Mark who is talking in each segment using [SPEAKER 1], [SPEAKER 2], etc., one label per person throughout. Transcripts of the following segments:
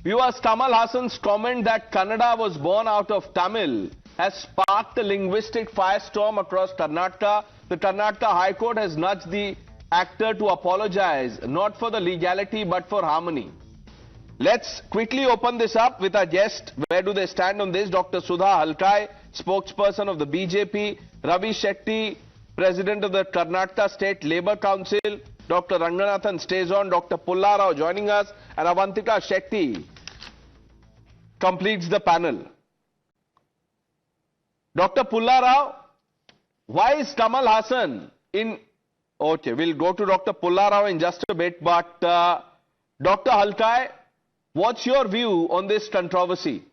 [SPEAKER 1] Viewers, Kamal Haasan's comment that Kannada was born out of Tamil has sparked a linguistic firestorm across Karnataka. The Karnataka High Court has nudged the actor to apologize, not for the legality but for harmony. Let's quickly open this up with our guest. Where do they stand on this? Dr. Sudha Halkai, spokesperson of the BJP, Ravi Shetty, president of the Karnataka State Labour Council, Dr. Ranganathan stays on, Dr. Pullarao joining us, and Avantika Shetty completes the panel. Dr. Pullarao, why is Kamal Haasan in... Okay, we'll go to Dr. Pullarao in just a bit, but Dr. Halkai, what's your view on this controversy?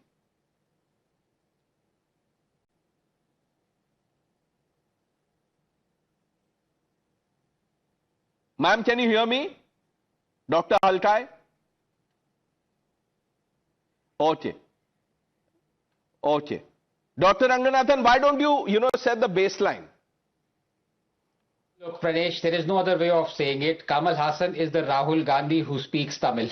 [SPEAKER 1] Ma'am, can you hear me? Dr. Halkai? Okay. Okay. Dr. Ranganathan, why don't you, set the baseline?
[SPEAKER 2] Look, Pranesh, there is no other way of saying it. Kamal Haasan is the Rahul Gandhi who speaks Tamil.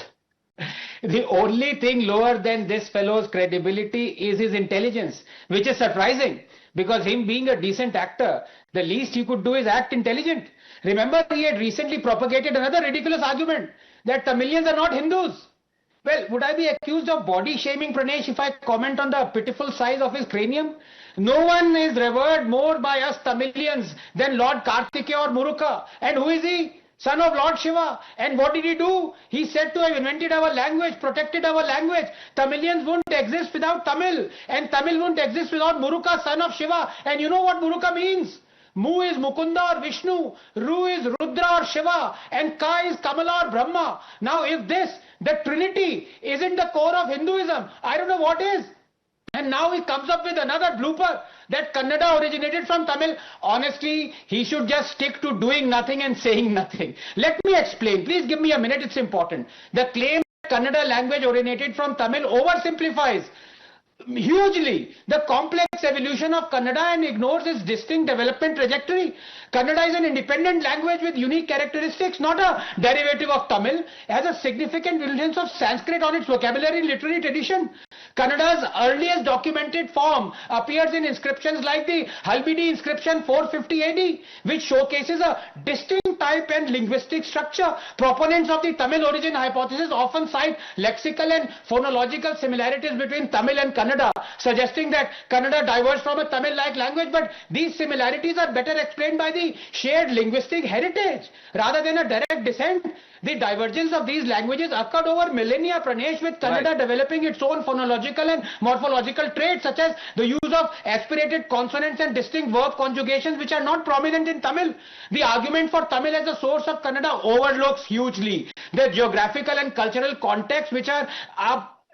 [SPEAKER 2] The only thing lower than this fellow's credibility is his intelligence, which is surprising because him being a decent actor, the least he could do is act intelligent. Remember, he had recently propagated another ridiculous argument that Tamilians are not Hindus. Well, would I be accused of body shaming, Pranesh, if I comment on the pitiful size of his cranium? No one is revered more by us Tamilians than Lord Kartikeya or Muruka. And who is he? Son of Lord Shiva. And what did he do? He said to have invented our language, protected our language. Tamilians wouldn't exist without Tamil. And Tamil wouldn't exist without Muruka, son of Shiva. And you know what Muruka means? Mu is Mukunda or Vishnu, Ru is Rudra or Shiva, and Ka is Kamala or Brahma. Now if this, the Trinity, isn't the core of Hinduism, I don't know what is. And now he comes up with another blooper that Kannada originated from Tamil. Honestly, he should just stick to doing nothing and saying nothing. Let me explain. Please give me a minute, it's important. The claim that Kannada language originated from Tamil oversimplifies hugely the complex evolution of Kannada and ignores its distinct development trajectory. Kannada is an independent language with unique characteristics, not a derivative of Tamil. It has a significant influence of Sanskrit on its vocabulary and literary tradition. Kannada's earliest documented form appears in inscriptions like the Halbidi inscription 450 AD, which showcases a distinct type and linguistic structure. Proponents of the Tamil origin hypothesis often cite lexical and phonological similarities between Tamil and Kannada, suggesting that Kannada diverged from a Tamil-like language, but these similarities are better explained by the shared linguistic heritage rather than a direct descent. The divergence of these languages occurred over millennia, Pranesh, with Kannada developing its own phonological and morphological traits, such as the use of aspirated consonants and distinct verb conjugations, which are not prominent in Tamil. The argument for Tamil as a source of Kannada overlooks hugely the geographical and cultural context, which are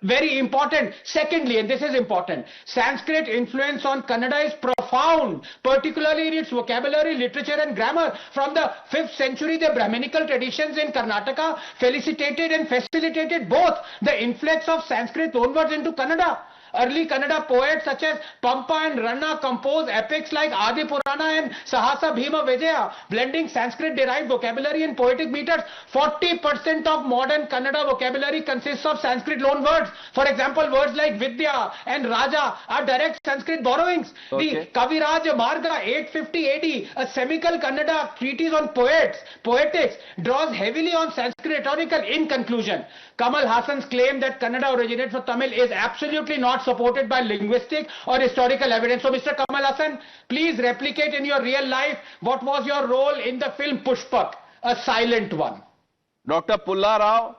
[SPEAKER 2] very important. Secondly, and this is important, Sanskrit influence on Kannada is profound, particularly in its vocabulary, literature and grammar. From the 5th century, the Brahminical traditions in Karnataka felicitated and facilitated both the influx of Sanskrit loanwords into Kannada. Early Kannada poets such as Pampa and Ranna composed epics like Adi Purana and Sahasa Bhima Vijaya, blending Sanskrit-derived vocabulary and poetic meters. 40% of modern Kannada vocabulary consists of Sanskrit loanwords. For example, words like Vidya and Raja are direct Sanskrit borrowings. The Kaviraj Marga 850 AD, a semical Kannada treatise on poetics, draws heavily on Sanskrit rhetorical. In conclusion, Kamal Haasan's claim that Kannada originated from Tamil is absolutely not supported by linguistic or historical evidence. So Mr. Kamal Haasan, please replicate in your real life what was your role in the film Pushpak, a silent one.
[SPEAKER 1] Dr. Pullarao,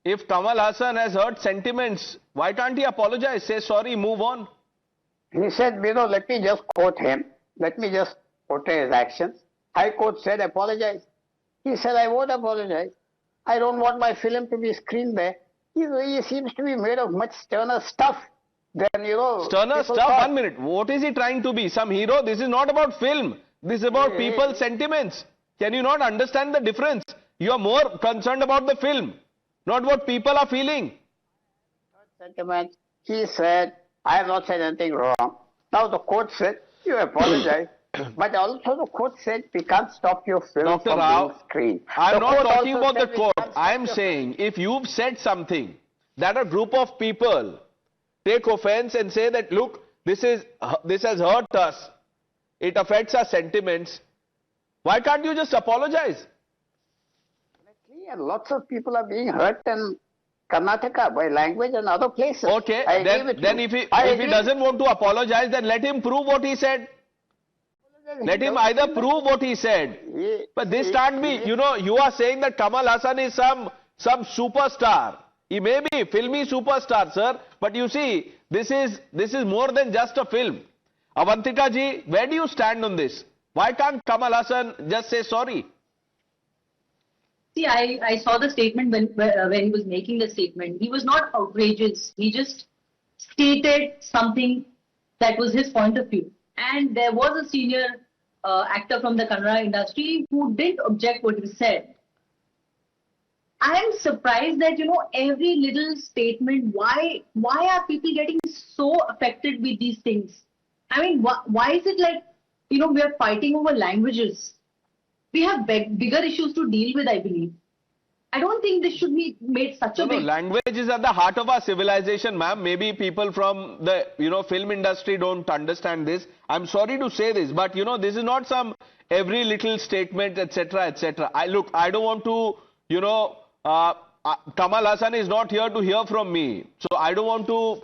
[SPEAKER 1] if Kamal Haasan has hurt sentiments, why can't he apologize, say sorry, move on?
[SPEAKER 3] He said, let me just quote him. Let me just portray his actions. High Court said apologize. He said, I won't apologize. I don't want my film to be screened there. He seems to be made of much sterner stuff than,
[SPEAKER 1] Sterner stuff? 1 minute. What is he trying to be? Some hero? This is not about film. This is about people's sentiments. Can you not understand the difference? You are more concerned about the film, not what people are feeling.
[SPEAKER 3] Sentiments. He said, I have not said anything wrong. Now the court said, you apologize. But also the court said we can't stop your film
[SPEAKER 1] Dr.
[SPEAKER 3] from
[SPEAKER 1] Rao,
[SPEAKER 3] being screened.
[SPEAKER 1] I'm
[SPEAKER 3] The
[SPEAKER 1] not
[SPEAKER 3] court
[SPEAKER 1] talking
[SPEAKER 3] also
[SPEAKER 1] about the
[SPEAKER 3] said we
[SPEAKER 1] court.
[SPEAKER 3] can't stop
[SPEAKER 1] I'm
[SPEAKER 3] your
[SPEAKER 1] saying if you've said something that a group of people take offense and say that, look, this has hurt us, it affects our sentiments, why can't you just apologize?
[SPEAKER 3] And lots of people are being hurt in Karnataka by language and other places.
[SPEAKER 1] Okay, then if he doesn't want to apologize, then let him prove what he said. Let him either prove what he said. But this can't be, you know, you are saying that Kamal Haasan is some superstar. He may be filmy superstar, sir, but you see, this is more than just a film. Avantika ji, where do you stand on this? Why can't Kamal Haasan just say sorry?
[SPEAKER 4] See, I saw the statement when he was making the statement. He was not outrageous. He just stated something that was his point of view. And there was a senior actor from the Kannada industry who didn't object what he said. I am surprised that, you know, every little statement, why are people getting so affected with these things? I mean, why is it like, you know, we are fighting over languages? We have bigger issues to deal with, I believe. I don't think this should be made such a big...
[SPEAKER 1] language is at the heart of our civilization, ma'am. Maybe people from the, you know, film industry don't understand this. I'm sorry to say this, but, you know, this is not some every little statement, etc., etc. I don't want to, you know, Kamal Haasan is not here to hear from me. So I don't want to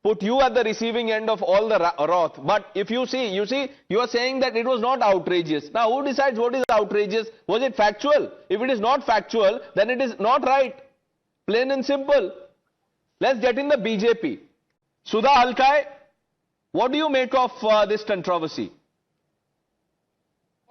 [SPEAKER 1] put you at the receiving end of all the wrath. But if you see, you are saying that it was not outrageous. Now, who decides what is outrageous? Was it factual? If it is not factual, then it is not right. Plain and simple. Let's get in the BJP. Sudha Alkai, what do you make of this controversy?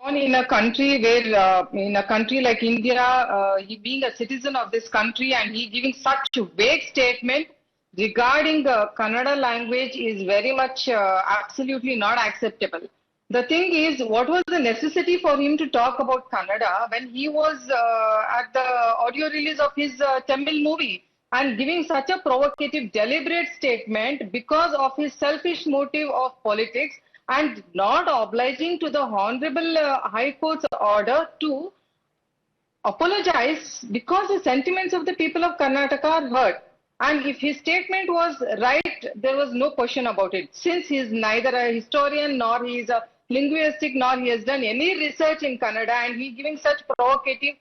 [SPEAKER 5] In a country where, in a country like India, he being a citizen of this country and he giving such a vague statement regarding the Kannada language is very much absolutely not acceptable. The thing is, what was the necessity for him to talk about Kannada when he was at the audio release of his Tamil movie and giving such a provocative, deliberate statement because of his selfish motive of politics and not obliging to the Honorable High Court's order to apologize because the sentiments of the people of Karnataka are hurt. And if his statement was right, there was no question about it. Since he is neither a historian nor he is a linguistic nor he has done any research in Kannada and he giving such provocative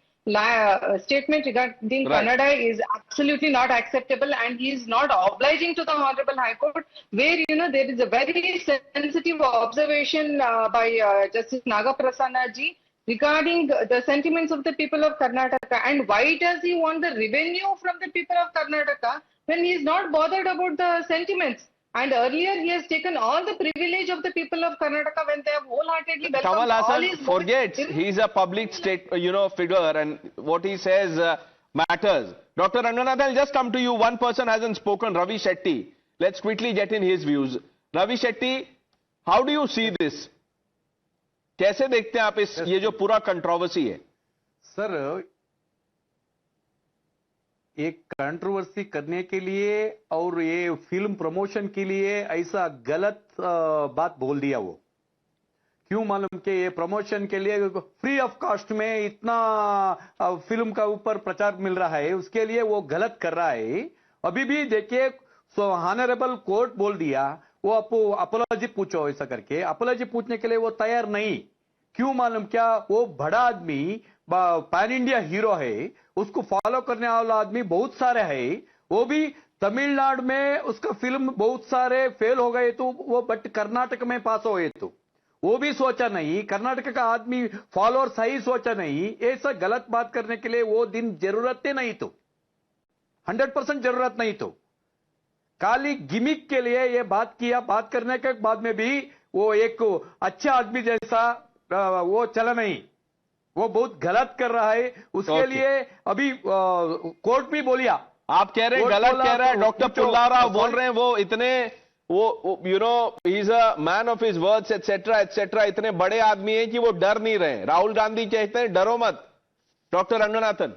[SPEAKER 5] statement regarding Kannada is absolutely not acceptable and he is not obliging to the Honorable High Court where, you know, there is a very sensitive observation by Justice Nagaprasanna ji regarding the sentiments of the people of Karnataka and why does he want the revenue from the people of Karnataka when he is not bothered about the sentiments. And earlier he has taken all the privilege of the people of Karnataka when they have wholeheartedly welcomed
[SPEAKER 1] Kamal Haasan forgets he's a public figure and what he says matters. Dr. Ranganathan, I'll just come to you. One person hasn't spoken, Ravi Shetty. Let's quickly get in his views. Ravi Shetty, how do you see this? कैसे देखते हैं आप इस ये जो पूरा controversy है?
[SPEAKER 6] Sir, एक कंट्रोवर्सी करने के लिए और ये फिल्म प्रमोशन के लिए ऐसा गलत बात बोल दिया वो. क्यों मालूम कि ये प्रमोशन के लिए फ्री ऑफ कॉस्ट में इतना फिल्म का ऊपर प्रचार मिल रहा है, उसके लिए वो गलत कर रहा है. अभी भी देखिए, ऑनरेबल कोर्ट बोल दिया वो आपको अपोलॉजी पूछो ऐसा करके. अपोलॉजी पूछने के लिए वो तैयार नहीं. क्यों मालूम क्या? वो बड़ा आदमी पैन इंडिया हीरो है, उसको फॉलो करने वाला आदमी बहुत सारे है. वो भी तमिलनाडु में उसका फिल्म बहुत सारे फेल हो गए तो वो बट कर्नाटक में पास हो गए तो वो भी सोचा नहीं. कर्नाटक का आदमी फॉलोअर सही सोचा नहीं. ऐसा गलत बात करने के लिए वो दिन जरूरत ही नहीं तो 100% जरूरत नहीं तो खाली गिमिक के लिए ये बात किया. बात करने के बाद में भी वो एक अच्छा आदमी जैसा वो चला नहीं. वो बहुत गलत कर रहा है. उसके लिए अभी कोर्ट भी बोलिया.
[SPEAKER 1] आप कह रहे हैं गलत कह रहा है. डॉक्टर पुल्लाराव बोल रहे हैं वो इतने वो you know he is a man of his words etcetera etcetera. इतने बड़े आदमी हैं कि वो डर नहीं रहे. राहुल गांधी कहते हैं डरो मत. Doctor Ranganathan,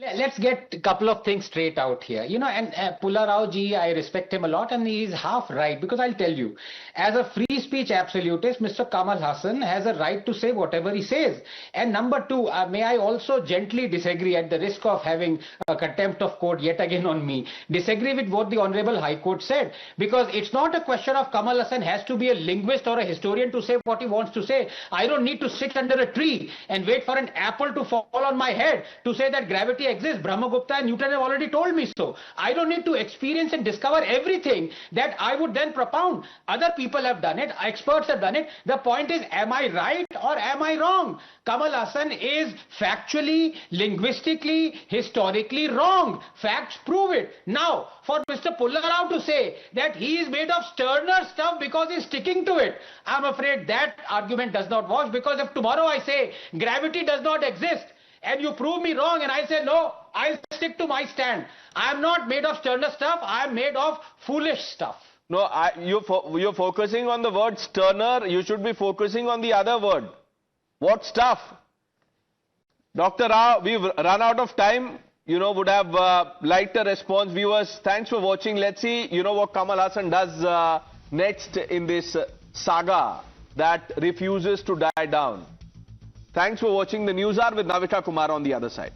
[SPEAKER 2] Let's get a couple of things straight out here. You know, and Pulla Rao ji, I respect him a lot, and he's half right, because I'll tell you, as a free speech absolutist, Mr. Kamal Haasan has a right to say whatever he says. And number two, may I also gently disagree, at the risk of having a contempt of court yet again on me, disagree with what the Honorable High Court said, because it's not a question of Kamal Haasan has to be a linguist or a historian to say what he wants to say. I don't need to sit under a tree and wait for an apple to fall on my head to say that gravity exists. Brahmagupta and Newton have already told me so. I don't need to experience and discover everything that I would then propound. Other people have done it, experts have done it. The point is, am I right or am I wrong? Kamal Haasan is factually, linguistically, historically wrong. Facts prove it. Now, for Mr. Pulla Rao to say that he is made of sterner stuff because he's sticking to it, I'm afraid that argument does not wash, because if tomorrow I say gravity does not exist, and you prove me wrong, and I say, no, I'll stick to my stand. I'm not made of sterner stuff, I'm made of foolish stuff.
[SPEAKER 1] No, you're focusing on the word sterner. You should be focusing on the other word. What stuff? Dr. Rao, we've run out of time. You know, would have liked a response. Viewers, thanks for watching. Let's see, you know, what Kamal Haasan does next in this saga that refuses to die down. Thanks for watching the News Hour with Navika Kumar on the other side.